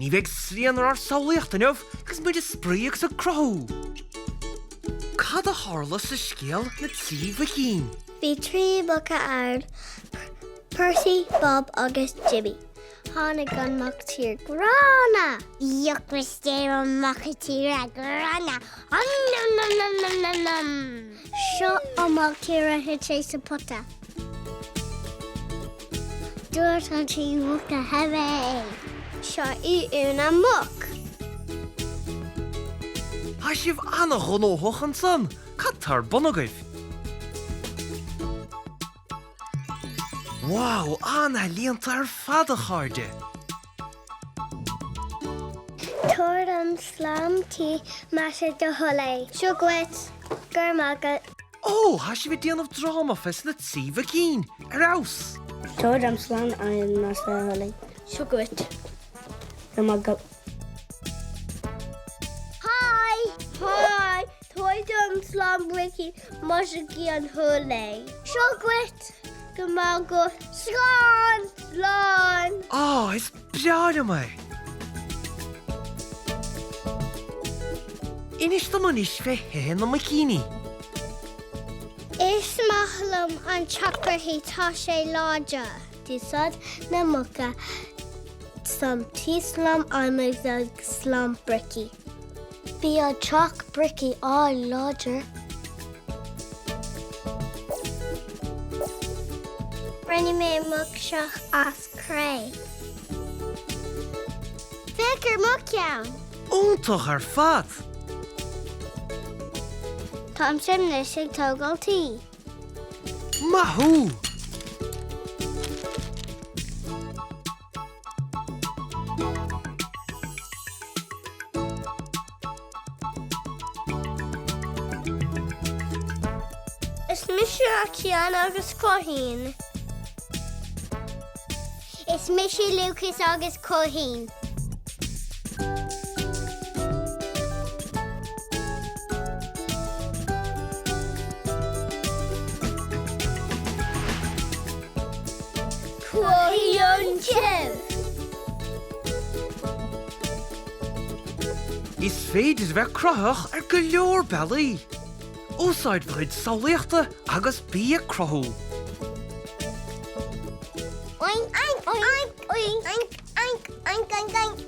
Ní bheidh sríanar ar samhlaíocht inniu agus muid is spraoach sa crothú. Cad a tharla sa scéal Na Trí Mhuicín. Bhí trí bucha ard, Percy, Bob agus Jimmy. Tháinig an machtír grána. Yok was there on Makatira Grana. Seo an machtír a hitché sa puta. Dúirt an trí mhuicín heavy. Seo í úna muc. Tá sibh anna ghonóthach an san. Cad tar bonagaibh. Wow, anna líonta ar fad a chairde. Tuair an slámtí measa do thola. Seo gcuid, gur mágad. Ó, tá sibh déanamh drama fes Na Trí Mhuicín. Aus. Tuair an slán an measa do thola. Seo gcuid. Gur mágad. Hi, tuair an slám wiki measa cí an thola. Seo gcuid, gur mágad. Slán! Is bearla mai. Inis do manis fe hen na macíní. Is maithlam an teachtarthaí tá sé láide. Dúsad na muca sam tí slám almig ag slám brici. Bhí a teach brici á láidir. Rinne mé muc seach as cré. Feicir muc ceann. Úntach ar fad. Tám sim leis ag tógáiltaí. Mathú. Is misisiú a ceann agus cóithín. Is misisiú Lucas agus cóithín. Cóithíon sibh. Is féidir bheith crothach ar go leor bealaí. Úsáid bhaid samhlaíochta agus bí a crothú. Oink, oink, oink, oink, oink, oink, oink, oink.